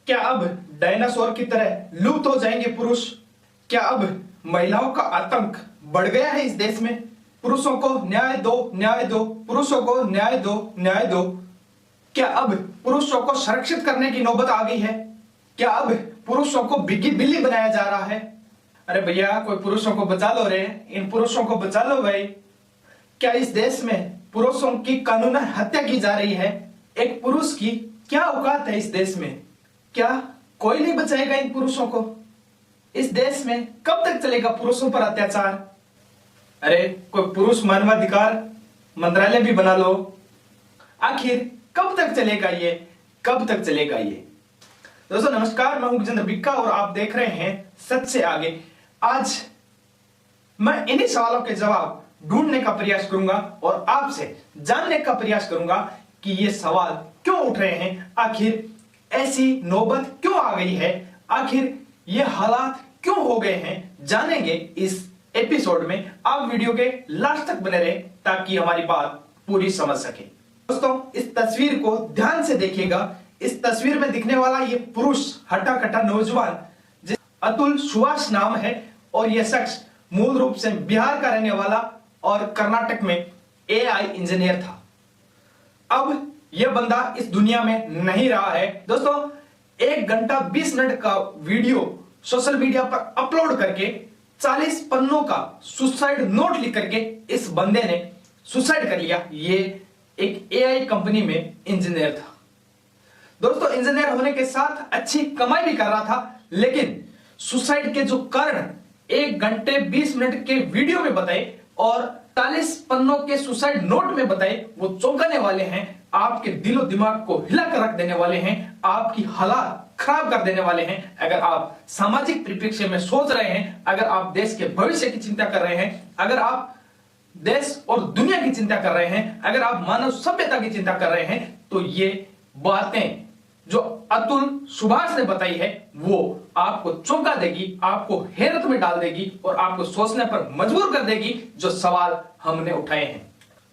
क्या अब डायनासोर की तरह लुप्त हो जाएंगे पुरुष? क्या अब महिलाओं का आतंक बढ़ गया है इस देश में? पुरुषों को न्याय दो, न्याय दो, पुरुषों को न्याय दो, न्याय दो। क्या अब पुरुषों को संरक्षित करने की नौबत आ गई है? क्या अब पुरुषों को बिग्गी बिल्ली बनाया जा रहा है? अरे भैया, कोई पुरुषों को बचा लो रे, इन पुरुषों को बचा लो भाई। क्या इस देश में पुरुषों की कानूनन हत्या की जा रही है? एक पुरुष की क्या औकात है इस देश में? क्या कोई नहीं बचाएगा इन पुरुषों को? इस देश में कब तक चलेगा पुरुषों पर अत्याचार? अरे कोई पुरुष मानवाधिकार मंत्रालय भी बना लो। आखिर कब तक चलेगा ये? कब तक चलेगा ये? दोस्तों नमस्कार, मैं हूं विजेंद्र बिक्का और आप देख रहे हैं सच से आगे। आज मैं इन्हीं सवालों के जवाब ढूंढने का प्रयास करूंगा और आपसे जानने का प्रयास करूंगा कि ये सवाल क्यों उठ रहे हैं, आखिर ऐसी नौबत क्यों आ गई है, आखिर ये हालात क्यों हो गए हैं। जानेंगे इस एपिसोड में। आप वीडियो के लास्ट तक बने रहे ताकि हमारी बात पूरी समझ सके। दोस्तों इस तस्वीर को ध्यान से देखिएगा। इस तस्वीर में दिखने वाला ये पुरुष हट्टा कट्टा नौजवान जिस अतुल सुभाष नाम है और यह शख्स मूल रूप से बिहार का रहने वाला और कर्नाटक में एआई इंजीनियर था। अब यह बंदा इस दुनिया में नहीं रहा है। दोस्तों 1 घंटा 20 मिनट का वीडियो सोशल मीडिया पर अपलोड करके 40 पन्नों का सुसाइड नोट लिख करके इस बंदे ने सुसाइड कर लिया। ये एक एआई कंपनी में इंजीनियर था। दोस्तों इंजीनियर होने के साथ अच्छी कमाई भी कर रहा था, लेकिन सुसाइड के जो कारण 1 घंटे 20 मिनट के वीडियो में बताए और 40 पन्नों के सुसाइड नोट में बताए, वो चौंकाने वाले हैं। आपके दिलो दिमाग को हिला कर रख देने वाले हैं, आपकी हालात खराब कर देने वाले हैं। अगर आप सामाजिक परिप्रेक्ष्य में सोच रहे हैं, अगर आप देश के भविष्य की चिंता कर रहे हैं, अगर आप देश और दुनिया की चिंता कर रहे हैं, अगर आप मानव सभ्यता की चिंता कर रहे हैं, तो ये बातें जो अतुल सुभाष ने बताई है वो आपको चौंका देगी, आपको हैरत में डाल देगी और आपको सोचने पर मजबूर कर देगी जो सवाल हमने उठाए हैं।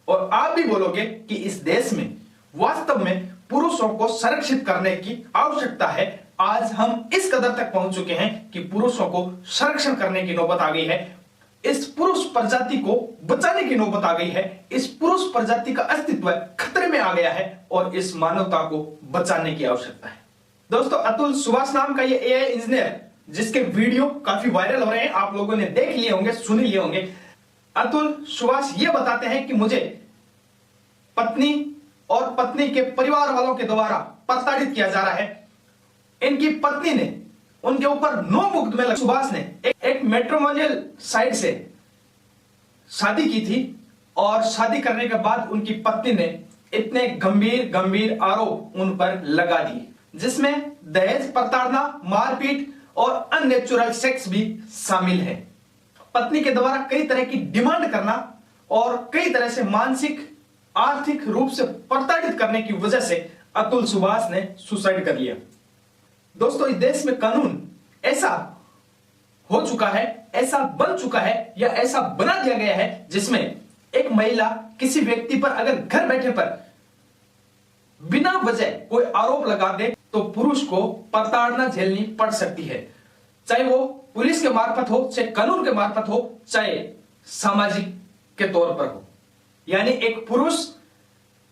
और आप भी बोलोगे कि इस देश में वास्तव में पुरुषों को संरक्षित करने की आवश्यकता है। आज हम इस कदर तक पहुंच चुके हैं कि पुरुषों को संरक्षण करने की नौबत आ गई है। इस पुरुष प्रजाति को बचाने की नौबत आ गई है। इस पुरुष प्रजाति का अस्तित्व खतरे में आ गया है और इस मानवता को बचाने की आवश्यकता है। दोस्तों अतुल सुभाष नाम का ये एआई इंजीनियर जिसके वीडियो काफी वायरल हो रहे हैं, आप लोगों ने देख लिए होंगे, सुन लिए होंगे। अतुल सुभाष ये बताते हैं कि मुझे पत्नी और पत्नी के परिवार वालों के द्वारा प्रताड़ित किया जा रहा है। इनकी पत्नी ने उनके ऊपर 9 मुकदमे सुभाष ने एक मैट्रिमोनियल साइट से शादी की थी और शादी करने के बाद उनकी पत्नी ने इतने गंभीर गंभीर आरोप उन पर लगा दिए, जिसमें दहेज प्रताड़ना, मारपीट और अननेचुरल सेक्स भी शामिल है। पत्नी के द्वारा कई तरह की डिमांड करना और कई तरह से मानसिक आर्थिक रूप से प्रताड़ित करने की वजह से अतुल सुभाष ने सुसाइड कर लिया। दोस्तों इस देश में कानून ऐसा हो चुका है, ऐसा बन चुका है या ऐसा बना दिया गया है जिसमें एक महिला किसी व्यक्ति पर अगर घर बैठे पर बिना वजह कोई आरोप लगा दे तो पुरुष को प्रताड़ना झेलनी पड़ सकती है, चाहे वो पुलिस के मार्फत हो, चाहे कानून के मार्फत हो, चाहे सामाजिक के तौर पर हो। यानी एक पुरुष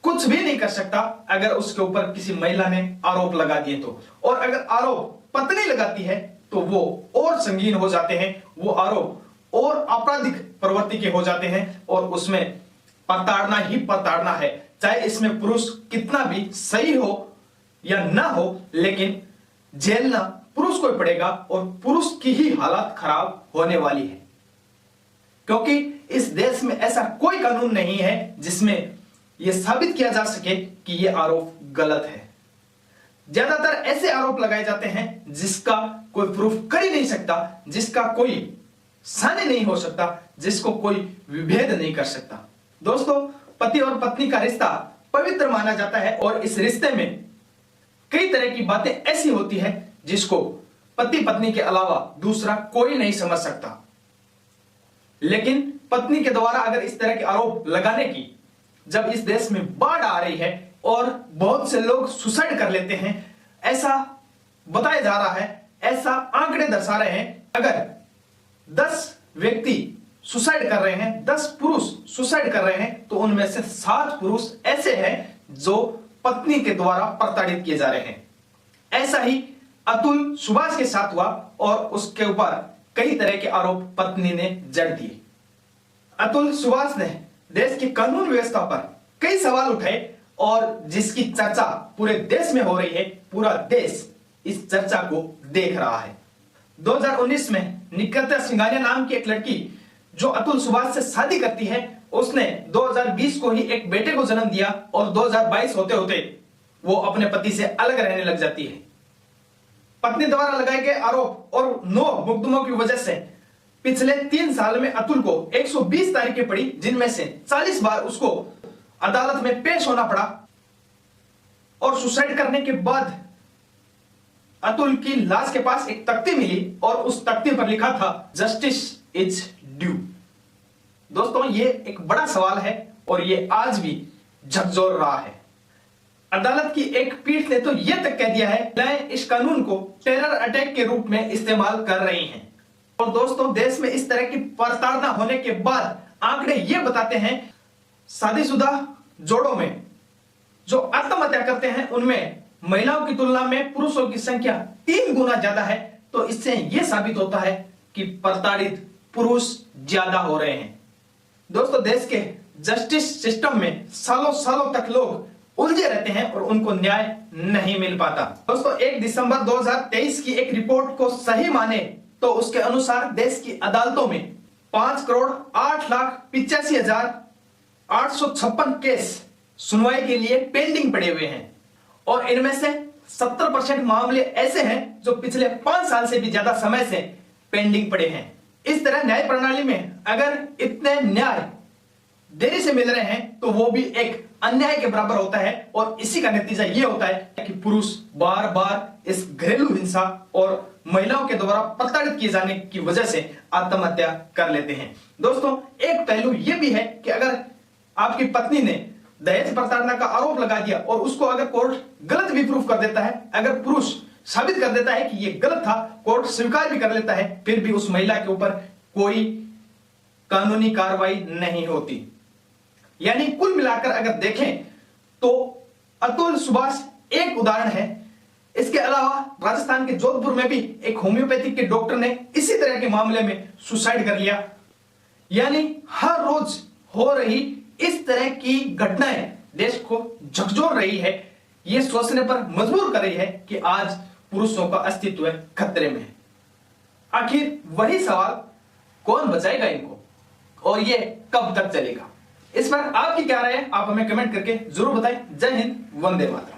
कुछ भी नहीं कर सकता अगर उसके ऊपर किसी महिला ने आरोप लगा दिए तो, और अगर आरोप पत्नी लगाती है तो वो और संगीन हो जाते हैं, वो आरोप और आपराधिक प्रवृत्ति के हो जाते हैं और उसमें प्रताड़ना ही प्रताड़ना है। चाहे इसमें पुरुष कितना भी सही हो या ना हो, लेकिन झेलना पुरुष को ही पड़ेगा और पुरुष की ही हालत खराब होने वाली है, क्योंकि इस देश में ऐसा कोई कानून नहीं है जिसमें यह साबित किया जा सके कि यह आरोप गलत है। ज्यादातर ऐसे आरोप लगाए जाते हैं जिसका कोई प्रूफ कर ही नहीं सकता, जिसका कोई सानी नहीं हो सकता, जिसको कोई विभेद नहीं कर सकता। दोस्तों पति और पत्नी का रिश्ता पवित्र माना जाता है और इस रिश्ते में कई तरह की बातें ऐसी होती है जिसको पति पत्नी के अलावा दूसरा कोई नहीं समझ सकता। लेकिन पत्नी के द्वारा अगर इस तरह के आरोप लगाने की जब इस देश में बाढ़ आ रही है और बहुत से लोग सुसाइड कर लेते हैं, ऐसा बताया जा रहा है, ऐसा आंकड़े दर्शा रहे हैं। अगर 10 व्यक्ति सुसाइड कर रहे हैं, 10 पुरुष सुसाइड कर रहे हैं, तो उनमें से 7 पुरुष ऐसे हैं जो पत्नी के द्वारा प्रताड़ित किए जा रहे हैं। ऐसा ही अतुल सुभाष के साथ हुआ और उसके ऊपर कई तरह के आरोप पत्नी ने जड़ दिए। अतुल सुभाष ने देश की कानून व्यवस्था पर कई सवाल उठाए और जिसकी चर्चा पूरे देश में हो रही है। पूरा देश इस चर्चा को देख रहा है। 2019 में निकिता सिंघानिया नाम की एक लड़की जो अतुल सुभाष से शादी करती है, उसने 2020 को ही एक बेटे को जन्म दिया और 2022 होते होते वो अपने पति से अलग रहने लग जाती है। पत्नी द्वारा लगाए गए आरोप और 9 मुकदमों की वजह से पिछले 3 साल में अतुल को 120 तारीखें पड़ी, जिनमें से 40 बार उसको अदालत में पेश होना पड़ा। और सुसाइड करने के बाद अतुल की लाश के पास एक तख्ती मिली और उस तख्ती पर लिखा था जस्टिस इज ड्यू। दोस्तों, ये एक बड़ा सवाल है और ये आज भी झकझोर रहा है। अदालत की एक पीठ ने तो यह तक कह दिया है कि इस कानून को टेरर अटैक के रूप में इस्तेमाल कर रही हैं। और दोस्तों, देश में इस तरह की प्रताड़ना होने के बाद आंकड़े यह बताते हैं शादीशुदा जोड़ों में जो आत्महत्या करते हैं उनमें महिलाओं की तुलना में पुरुषों की संख्या 3 गुना ज्यादा है। तो इससे यह साबित होता है कि प्रताड़ित पुरुष ज्यादा हो रहे हैं। दोस्तों, देश के जस्टिस सिस्टम में सालों सालों तक लोग उलझे रहते हैं और उनको न्याय नहीं मिल पाता। दोस्तों, 1 दिसंबर 2023 की एक रिपोर्ट को सही माने तो उसके अनुसार देश की अदालतों में 5,08,85,856 केस सुनवाई के लिए पेंडिंग पड़े हुए हैं और इनमें से 70% मामले ऐसे हैं जो पिछले 5 साल से भी ज्यादा समय से पेंडिंग पड़े हैं। इस तरह न्याय प्रणाली में अगर इतने न्याय देरी से मिल रहे हैं तो वो भी एक अन्याय के बराबर होता है और इसी का नतीजा ये होता है कि पुरुष बार बार इस घरेलू हिंसा और महिलाओं के द्वारा प्रताड़ित किए जाने की वजह से आत्महत्या कर लेते हैं। दोस्तों, एक पहलू यह भी है कि अगर आपकी पत्नी ने दहेज प्रताड़ना का आरोप लगा दिया और उसको अगर कोर्ट गलत भी प्रूफ कर देता है, अगर पुरुष साबित कर देता है कि यह गलत था, कोर्ट स्वीकार भी कर लेता है, फिर भी उस महिला के ऊपर कोई कानूनी कार्रवाई नहीं होती। यानी कुल मिलाकर अगर देखें तो अतुल सुभाष एक उदाहरण है। इसके अलावा राजस्थान के जोधपुर में भी एक होम्योपैथिक के डॉक्टर ने इसी तरह के मामले में सुसाइड कर लिया। यानी हर रोज हो रही इस तरह की घटनाएं देश को झकझोर रही है। यह सोचने पर मजबूर कर रही है कि आज पुरुषों का अस्तित्व खतरे में है। आखिर वही सवाल, कौन बचाएगा इनको और यह कब तक चलेगा? इस पर आपकी क्या राय है? आप हमें कमेंट करके जरूर बताएं। जय हिंद, वंदे मातरम।